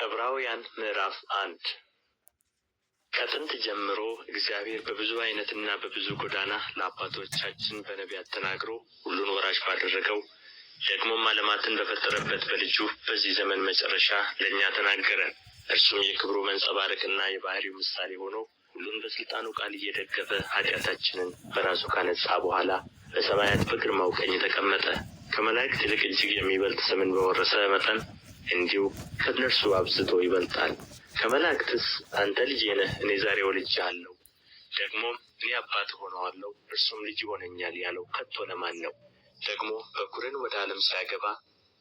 ዕብራውያን ምዕራፍ 1 ከጥንት ጀምሮ እግዚአብሔር በብዙ ዓይነትና በብዙ ጎዳና ለአባቶቻችን በነቢያት ተናግሮ ሁሉን ወራሽ ባደረገው ደግሞም ዓለማትን በፈጠረበት በልጁ በዚህ ዘመን መጨረሻ ለእኛ ተናገረን። እርሱም የክብሩ መንጸባረቅና የባሕርዩ ምሳሌ ሆኖ ሁሉን በሥልጣኑ ቃል እየደገፈ ኃጢአታችንን በራሱ ካነጻ በኋላ በሰማያት በግርማው ቀኝ ተቀመጠ። ከመላእክት ይልቅ እጅግ የሚበልጥ ስምን በወረሰ መጠን እንዲሁ ከእነርሱ አብዝቶ ይበልጣል። ከመላእክትስ አንተ ልጄ ነህ፣ እኔ ዛሬ ወልጄሃለሁ፣ ደግሞም እኔ አባት ሆነዋለሁ፣ እርሱም ልጅ ይሆነኛል ያለው ከቶ ለማን ነው? ደግሞ በኵርን ወደ ዓለም ሲያገባ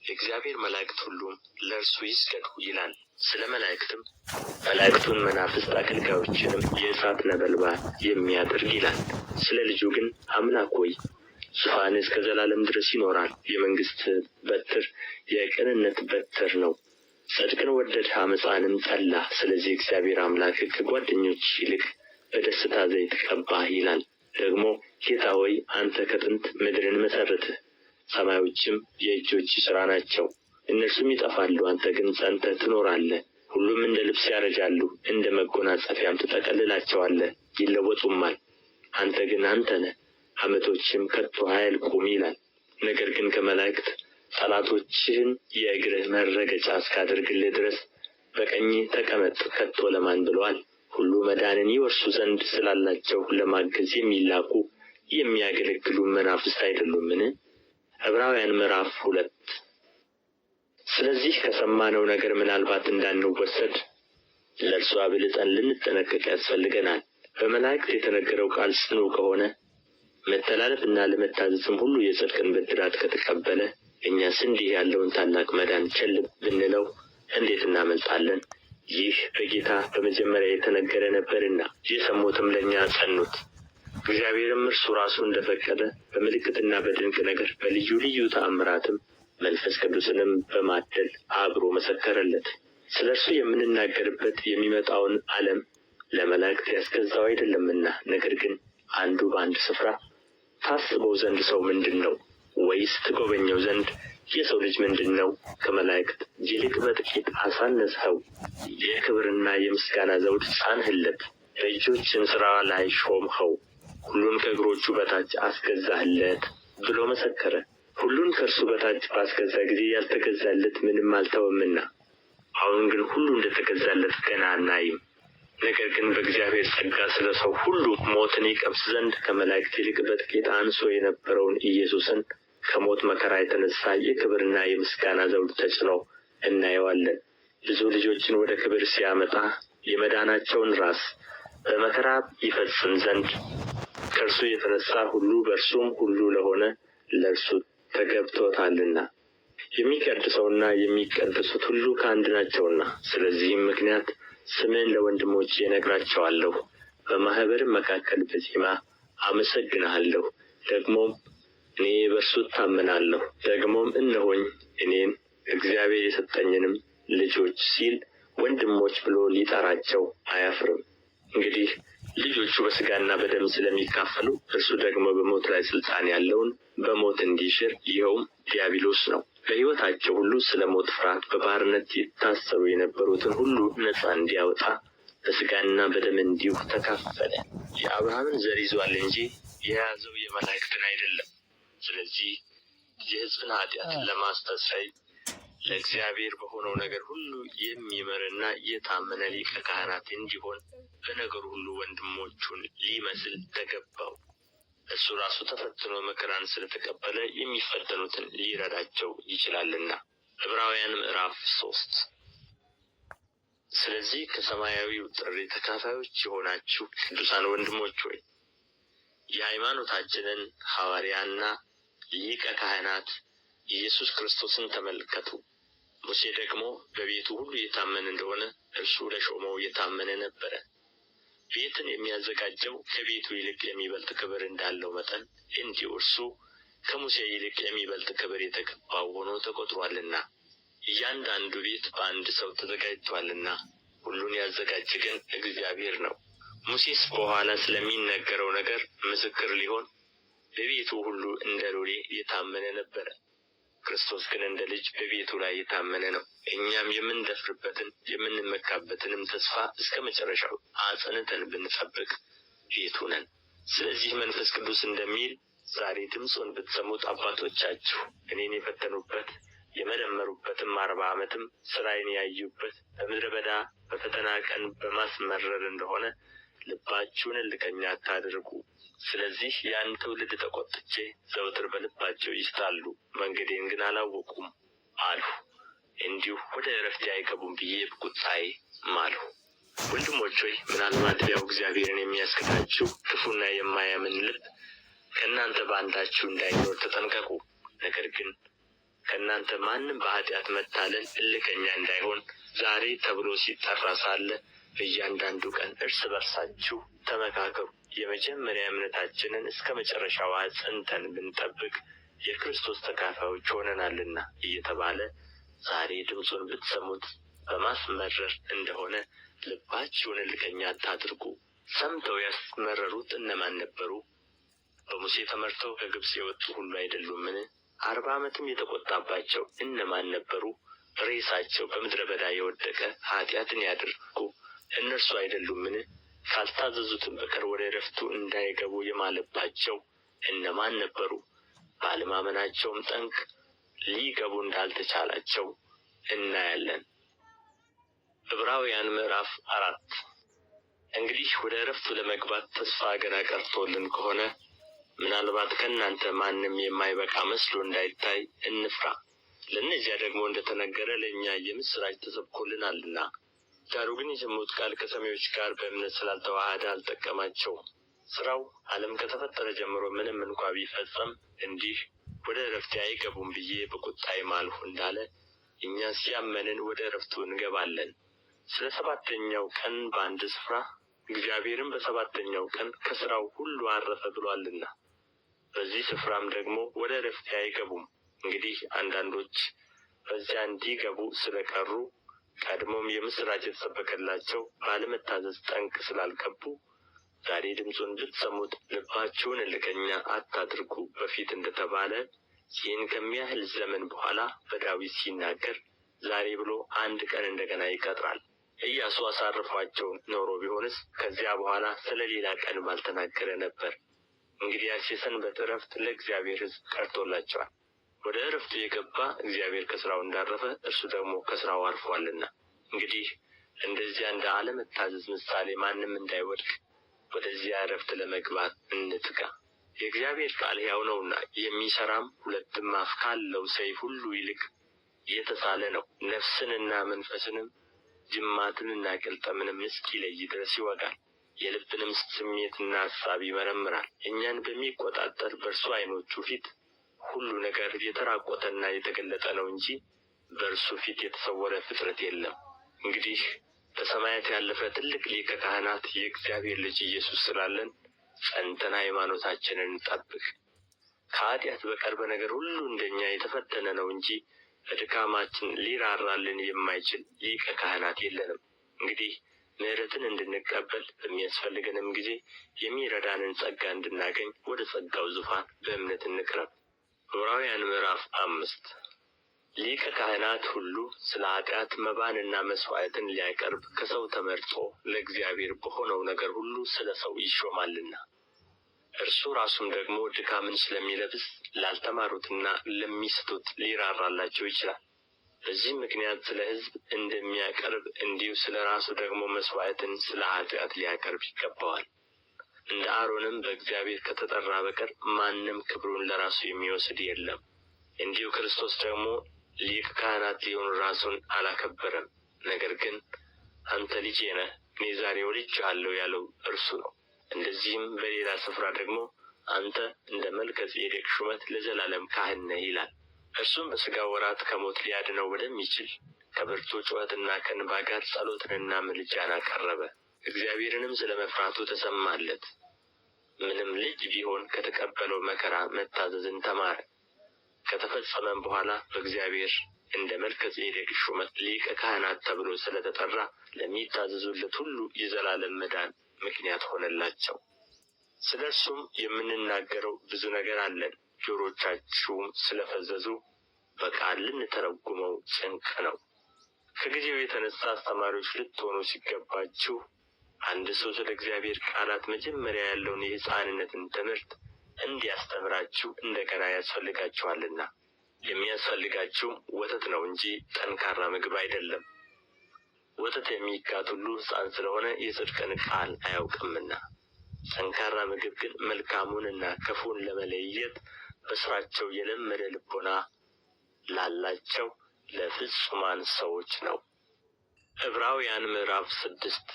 የእግዚአብሔር መላእክት ሁሉም ለእርሱ ይስገዱ ይላል። ስለ መላእክትም መላእክቱን መናፍስት አገልጋዮችንም የእሳት ነበልባል የሚያደርግ ይላል። ስለ ልጁ ግን አምላክ ሆይ ዙፋንህ እስከ ዘላለም ድረስ ይኖራል። የመንግሥት በትር የቅንነት በትር ነው። ጽድቅን ወደድህ፣ ዓመፃንም ጠላህ። ስለዚህ እግዚአብሔር አምላክህ ከጓደኞች ይልቅ በደስታ ዘይት ቀባህ ይላል። ደግሞ ጌታ ሆይ አንተ ከጥንት ምድርን መሠረትህ፣ ሰማዮችም የእጆች ሥራ ናቸው። እነርሱም ይጠፋሉ፣ አንተ ግን ጸንተህ ትኖራለህ። ሁሉም እንደ ልብስ ያረጃሉ፣ እንደ መጎናጸፊያም ትጠቀልላቸዋለህ፣ ይለወጡማል። አንተ ግን አንተ ነህ፣ ዓመቶችም ከቶ አያልቁም ይላል። ነገር ግን ከመላእክት ጠላቶችህን የእግርህ መረገጫ እስካደርግልህ ድረስ በቀኝህ ተቀመጥ ከቶ ለማን ብሎአል? ሁሉ መዳንን ይወርሱ ዘንድ ስላላቸው ለማገዝ የሚላኩ የሚያገለግሉ መናፍስት አይደሉምን? ዕብራውያን ምዕራፍ 2 ስለዚህ ከሰማነው ነገር ምናልባት እንዳንወሰድ ለእርሱ አብልጠን ልንጠነቀቅ ያስፈልገናል። በመላእክት የተነገረው ቃል ጽኑ ከሆነ መተላለፍና ለመታዘዝም ሁሉ የጽድቅን ብድራት ከተቀበለ እኛስ እንዲህ ያለውን ታላቅ መዳን ቸል ብንለው እንዴት እናመልጣለን? ይህ በጌታ በመጀመሪያ የተነገረ ነበርና የሰሙትም ለእኛ ጸኑት። እግዚአብሔርም እርሱ ራሱ እንደፈቀደ በምልክትና በድንቅ ነገር በልዩ ልዩ ተአምራትም መንፈስ ቅዱስንም በማደል አብሮ መሰከረለት። ስለ እርሱ የምንናገርበት የሚመጣውን ዓለም ለመላእክት ያስገዛው አይደለምና፣ ነገር ግን አንዱ በአንድ ስፍራ ታስበው ዘንድ ሰው ምንድን ነው? ወይስ ትጎበኘው ዘንድ የሰው ልጅ ምንድን ነው? ከመላእክት ይልቅ በጥቂት አሳነስኸው፣ የክብርና የምስጋና ዘውድ ጫንህለት፣ በእጆችም ሥራ ላይ ሾምኸው፣ ሁሉን ከእግሮቹ በታች አስገዛህለት ብሎ መሰከረ። ሁሉን ከእርሱ በታች ባስገዛ ጊዜ ያልተገዛለት ምንም አልተወምና፣ አሁን ግን ሁሉ እንደተገዛለት ገና አናይም። ነገር ግን በእግዚአብሔር ጸጋ ስለ ሰው ሁሉ ሞትን ይቀምስ ዘንድ ከመላእክት ይልቅ በጥቂት አንሶ የነበረውን ኢየሱስን ከሞት መከራ የተነሣ የክብርና የምስጋና ዘውድ ተጭኖ እናየዋለን። ብዙ ልጆችን ወደ ክብር ሲያመጣ የመዳናቸውን ራስ በመከራ ይፈጽም ዘንድ ከእርሱ የተነሣ ሁሉ በእርሱም ሁሉ ለሆነ ለእርሱ ተገብቶታልና። የሚቀድሰውና የሚቀደሱት ሁሉ ከአንድ ናቸውና፣ ስለዚህም ምክንያት ስምህን ለወንድሞቼ እነግራቸዋለሁ። በማኅበርም መካከል በዜማ አመሰግንሃለሁ። ደግሞም እኔ በእርሱ እታመናለሁ። ደግሞም እነሆኝ እኔን እግዚአብሔር የሰጠኝንም ልጆች ሲል ወንድሞች ብሎ ሊጠራቸው አያፍርም። እንግዲህ ልጆቹ በሥጋና በደም ስለሚካፈሉ እርሱ ደግሞ በሞት ላይ ሥልጣን ያለውን በሞት እንዲሽር ይኸውም ዲያብሎስ ነው። በሕይወታቸው ሁሉ ስለ ሞት ፍርሃት በባርነት ይታሰሩ የነበሩትን ሁሉ ነጻ እንዲያወጣ በሥጋና በደም እንዲሁ ተካፈለ። የአብርሃምን ዘር ይዟል እንጂ የያዘው የመላእክትን አይደለም። ስለዚህ የሕዝብን ኃጢአት ለማስተስረይ ለእግዚአብሔር በሆነው ነገር ሁሉ የሚምርና የታመነ ሊቀ ካህናት እንዲሆን በነገሩ ሁሉ ወንድሞቹን ሊመስል ተገባው። እርሱ ራሱ ተፈትኖ መከራን ስለተቀበለ የሚፈተኑትን ሊረዳቸው ይችላልና። ዕብራውያን ምዕራፍ 3 ስለዚህ ከሰማያዊው ጥሪ ተካፋዮች የሆናችሁ ቅዱሳን ወንድሞች ሆይ የሃይማኖታችንን ሐዋርያና ሊቀ ካህናት ኢየሱስ ክርስቶስን ተመልከቱ። ሙሴ ደግሞ በቤቱ ሁሉ የታመነ እንደሆነ እርሱ ለሾመው የታመነ ነበረ። ቤትን የሚያዘጋጀው ከቤቱ ይልቅ የሚበልጥ ክብር እንዳለው መጠን እንዲሁ እርሱ ከሙሴ ይልቅ የሚበልጥ ክብር የተገባው ሆኖ ተቆጥሮአልና። እያንዳንዱ ቤት በአንድ ሰው ተዘጋጅቶአልና ሁሉን ያዘጋጀ ግን እግዚአብሔር ነው። ሙሴስ በኋላ ስለሚነገረው ነገር ምስክር ሊሆን በቤቱ ሁሉ እንደ ሎሌ የታመነ ነበረ። ክርስቶስ ግን እንደ ልጅ በቤቱ ላይ የታመነ ነው። እኛም የምንደፍርበትን የምንመካበትንም ተስፋ እስከ መጨረሻው አጽንተን ብንጠብቅ ቤቱ ነን። ስለዚህ መንፈስ ቅዱስ እንደሚል ዛሬ ድምፁን ብትሰሙት አባቶቻችሁ እኔን የፈተኑበት የመረመሩበትም 40 ዓመትም ሥራዬን ያዩበት በምድረ በዳ በፈተና ቀን በማስመረር እንደሆነ ልባችሁን እልከኛ አታድርጉ። ስለዚህ ያን ትውልድ ተቆጥቼ ዘወትር በልባቸው ይስታሉ፣ መንገዴን ግን አላወቁም አልሁ። እንዲሁ ወደ ዕረፍቴ አይገቡም ብዬ በቁጣዬ ማልሁ። ወንድሞች ሆይ ምናልባት ያው እግዚአብሔርን የሚያስክዳችሁ ክፉና የማያምን ልብ ከእናንተ በአንዳችሁ እንዳይኖር ተጠንቀቁ። ነገር ግን ከእናንተ ማንም በኃጢአት መታለል እልከኛ እንዳይሆን ዛሬ ተብሎ ሲጠራ ሳለ በእያንዳንዱ ቀን እርስ በርሳችሁ ተመካከሩ። የመጀመሪያ እምነታችንን እስከ መጨረሻው አጽንተን ብንጠብቅ የክርስቶስ ተካፋዮች ሆነናልና እየተባለ ዛሬ ድምፁን ብትሰሙት በማስመረር እንደሆነ ልባችሁን እልከኛ አታድርጉ። ሰምተው ያስመረሩት እነማን ነበሩ? በሙሴ ተመርተው ከግብፅ የወጡ ሁሉ አይደሉምን? 40 ዓመትም የተቆጣባቸው እነማን ነበሩ? ሬሳቸው በምድረ በዳ የወደቀ ኃጢአትን ያደረጉ እነርሱ አይደሉምን? ካልታዘዙትም በቀር ወደ ዕረፍቱ እንዳይገቡ የማለባቸው እነማን ነበሩ? ባለማመናቸውም ጠንቅ ሊገቡ እንዳልተቻላቸው እናያለን። ዕብራውያን ምዕራፍ 4 እንግዲህ ወደ ዕረፍቱ ለመግባት ተስፋ ገና ቀርቶልን ከሆነ ምናልባት ከእናንተ ማንም የማይበቃ መስሎ እንዳይታይ እንፍራ። ለእነዚያ ደግሞ እንደተነገረ ለእኛ የምሥራች ተሰብኮልናልና። ዳሩ ግን የሰሙት ቃል ከሰሚዎች ጋር በእምነት ስላልተዋሃደ አልጠቀማቸውም። ሥራው ዓለም ከተፈጠረ ጀምሮ ምንም እንኳ ቢፈጸም እንዲህ ወደ ዕረፍቴ አይገቡም ብዬ በቁጣዬ ማልሁ እንዳለ እኛ ሲያመንን ወደ ዕረፍቱ እንገባለን። ስለ 7ኛው ቀን በአንድ ስፍራ እግዚአብሔርም በ7ኛው ቀን ከሥራው ሁሉ አረፈ ብሎአልና በዚህ ስፍራም ደግሞ ወደ ዕረፍቴ አይገቡም። እንግዲህ አንዳንዶች በዚያ እንዲገቡ ስለቀሩ ቀድሞም የምሥራች የተሰበከላቸው ባለመታዘዝ ጠንቅ ስላልገቡ ዛሬ ድምፁን ብትሰሙት ልባችሁን እልከኛ አታድርጉ በፊት እንደተባለ ይህን ከሚያህል ዘመን በኋላ በዳዊት ሲናገር ዛሬ ብሎ አንድ ቀን እንደገና ይቀጥራል። ኢያሱ አሳርፏቸው ኖሮ ቢሆንስ ከዚያ በኋላ ስለ ሌላ ቀን ባልተናገረ ነበር። እንግዲያስ የሰንበት ዕረፍት ለእግዚአብሔር ሕዝብ ቀርቶላቸዋል። ወደ ዕረፍቱ የገባ እግዚአብሔር ከሥራው እንዳረፈ እርሱ ደግሞ ከሥራው አርፏልና። እንግዲህ እንደዚያ እንደ አለመታዘዝ ምሳሌ ማንም እንዳይወድቅ ወደዚያ ዕረፍት ለመግባት እንትጋ። የእግዚአብሔር ቃል ሕያው ነውና የሚሠራም 2 አፍ ካለው ሰይፍ ሁሉ ይልቅ የተሳለ ነው፣ ነፍስንና መንፈስንም ጅማትንና ቅልጥምንም እስኪለይ ድረስ ይወጋል፣ የልብንም ስሜትና ሐሳብ ይመረምራል። እኛን በሚቆጣጠር በእርሱ ዓይኖቹ ፊት ሁሉ ነገር የተራቆተና የተገለጠ ነው እንጂ በእርሱ ፊት የተሰወረ ፍጥረት የለም። እንግዲህ በሰማያት ያለፈ ትልቅ ሊቀ ካህናት የእግዚአብሔር ልጅ ኢየሱስ ስላለን ጸንተን ሃይማኖታችንን እንጠብቅ። ከኃጢአት በቀር በነገር ሁሉ እንደኛ የተፈተነ ነው እንጂ በድካማችን ሊራራልን የማይችል ሊቀ ካህናት የለንም። እንግዲህ ምሕረትን እንድንቀበል በሚያስፈልገንም ጊዜ የሚረዳንን ጸጋ እንድናገኝ ወደ ጸጋው ዙፋን በእምነት እንቅረብ። ዕብራውያን ምዕራፍ 5 ሊቀ ካህናት ሁሉ ስለ ኃጢአት መባንና መሥዋዕትን ሊያቀርብ ከሰው ተመርጦ ለእግዚአብሔር በሆነው ነገር ሁሉ ስለ ሰው ይሾማልና እርሱ ራሱም ደግሞ ድካምን ስለሚለብስ ላልተማሩትና ለሚስቱት ሊራራላቸው ይችላል። በዚህም ምክንያት ስለ ሕዝብ እንደሚያቀርብ እንዲሁ ስለ ራሱ ደግሞ መሥዋዕትን ስለ ኃጢአት ሊያቀርብ ይገባዋል። እንደ አሮንም በእግዚአብሔር ከተጠራ በቀር ማንም ክብሩን ለራሱ የሚወስድ የለም። እንዲሁ ክርስቶስ ደግሞ ሊቀ ካህናት ሊሆን ራሱን አላከበረም። ነገር ግን አንተ ልጄ ነህ፣ እኔ ዛሬ ወልጄሃለሁ ያለው እርሱ ነው። እንደዚህም በሌላ ስፍራ ደግሞ አንተ እንደ መልከ ጼዴቅ ሹመት ለዘላለም ካህን ነህ ይላል። እርሱም በሥጋው ወራት ከሞት ሊያድነው ወደሚችል ከብርቱ ጩኸትና ከእንባ ጋር ጸሎትንና ምልጃን አቀረበ። እግዚአብሔርንም ስለ መፍራቱ ተሰማለት። ምንም ልጅ ቢሆን ከተቀበለው መከራ መታዘዝን ተማረ። ከተፈጸመም በኋላ በእግዚአብሔር እንደ መልከ ጼዴቅ ሹመት ሊቀ ካህናት ተብሎ ስለተጠራ ለሚታዘዙለት ሁሉ የዘላለም መዳን ምክንያት ሆነላቸው። ስለ እርሱም የምንናገረው ብዙ ነገር አለን። ጆሮቻችሁም ስለፈዘዙ በቃል ልንተረጉመው ጭንቅ ነው። ከጊዜው የተነሳ አስተማሪዎች ልትሆኑ ሲገባችሁ አንድ ሰው ስለ እግዚአብሔር ቃላት መጀመሪያ ያለውን የሕፃንነትን ትምህርት እንዲያስተምራችሁ እንደገና ያስፈልጋችኋልና። የሚያስፈልጋችሁ ወተት ነው እንጂ ጠንካራ ምግብ አይደለም። ወተት የሚጋት ሁሉ ሕፃን ስለሆነ የጽድቅን ቃል አያውቅምና። ጠንካራ ምግብ ግን መልካሙንና ክፉን ለመለየት በሥራቸው የለመደ ልቦና ላላቸው ለፍጹማን ሰዎች ነው። ዕብራውያን ምዕራፍ 6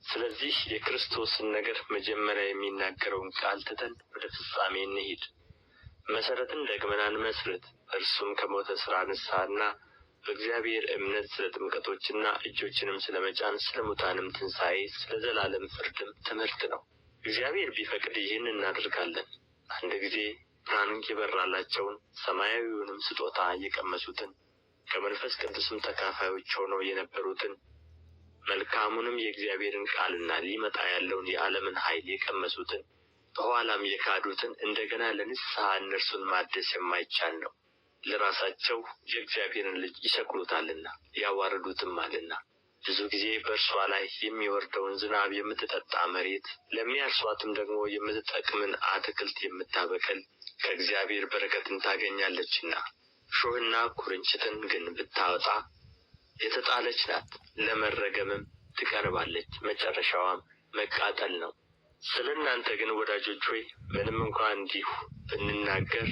ስለዚህ የክርስቶስን ነገር መጀመሪያ የሚናገረውን ቃል ትተን ወደ ፍጻሜ እንሂድ። መሠረትን ደግመን አንመስርት። እርሱም ከሞተ ሥራ ንስሐና በእግዚአብሔር እምነት ስለ ጥምቀቶችና እጆችንም ስለ መጫን ስለ ሙታንም ትንሣኤ ስለ ዘላለም ፍርድም ትምህርት ነው። እግዚአብሔር ቢፈቅድ ይህን እናደርጋለን። አንድ ጊዜ ብርሃን የበራላቸውን ሰማያዊውንም ስጦታ የቀመሱትን ከመንፈስ ቅዱስም ተካፋዮች ሆነው የነበሩትን መልካሙንም የእግዚአብሔርን ቃልና ሊመጣ ያለውን የዓለምን ኃይል የቀመሱትን በኋላም የካዱትን እንደገና ለንስሐ እነርሱን ማደስ የማይቻል ነው። ለራሳቸው የእግዚአብሔርን ልጅ ይሰቅሉታልና ያዋርዱትማልና። ብዙ ጊዜ በእርሷ ላይ የሚወርደውን ዝናብ የምትጠጣ መሬት፣ ለሚያርሷትም ደግሞ የምትጠቅምን አትክልት የምታበቅል ከእግዚአብሔር በረከትን ታገኛለችና። እሾህና ኵርንችትን ግን ብታወጣ የተጣለች ናት፣ ለመረገምም ትቀርባለች፣ መጨረሻዋም መቃጠል ነው። ስለ እናንተ ግን ወዳጆች ሆይ ምንም እንኳ እንዲሁ ብንናገር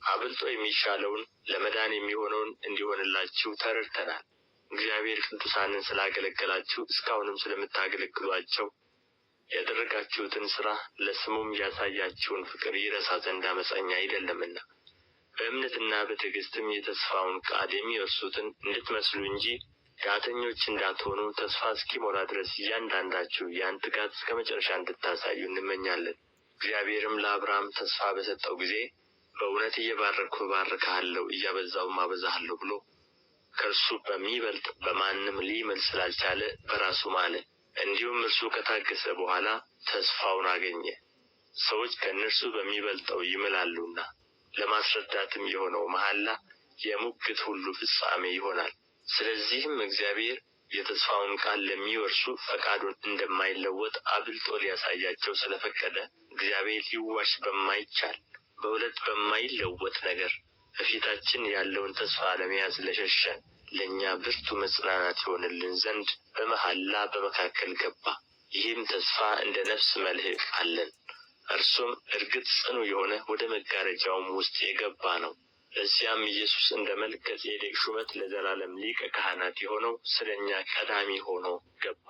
አብልጦ የሚሻለውን ለመዳን የሚሆነውን እንዲሆንላችሁ ተረድተናል። እግዚአብሔር ቅዱሳንን ስላገለገላችሁ እስካሁንም ስለምታገለግሏቸው ያደረጋችሁትን ሥራ ለስሙም ያሳያችሁን ፍቅር ይረሳ ዘንድ ዓመፀኛ አይደለምና በእምነትና በትዕግሥትም የተስፋውን ቃል የሚወርሱትን እንድትመስሉ እንጂ ዳተኞች እንዳትሆኑ ተስፋ እስኪሞላ ድረስ እያንዳንዳችሁ ያን ትጋት እስከ መጨረሻ እንድታሳዩ እንመኛለን። እግዚአብሔርም ለአብርሃም ተስፋ በሰጠው ጊዜ በእውነት እየባረክሁ እባርክሃለሁ እያበዛሁም አበዛሃለሁ ብሎ ከእርሱ በሚበልጥ በማንም ሊምል ስላልቻለ በራሱ ማለ። እንዲሁም እርሱ ከታገሰ በኋላ ተስፋውን አገኘ። ሰዎች ከእነርሱ በሚበልጠው ይምላሉና ለማስረዳትም የሆነው መሐላ የሙግት ሁሉ ፍጻሜ ይሆናል። ስለዚህም እግዚአብሔር የተስፋውን ቃል ለሚወርሱ ፈቃዱን እንደማይለወጥ አብልጦ ሊያሳያቸው ስለፈቀደ እግዚአብሔር ሊዋሽ በማይቻል በሁለት በማይለወጥ ነገር በፊታችን ያለውን ተስፋ ለመያዝ ለሸሸን ለእኛ ብርቱ መጽናናት ይሆንልን ዘንድ በመሐላ በመካከል ገባ። ይህም ተስፋ እንደ ነፍስ መልሕቅ አለን። እርሱም እርግጥ ጽኑ የሆነ ወደ መጋረጃውም ውስጥ የገባ ነው። እዚያም ኢየሱስ እንደ መልከ ጼዴቅ ሹመት ለዘላለም ሊቀ ካህናት የሆነው ስለ እኛ ቀዳሚ ሆኖ ገባ።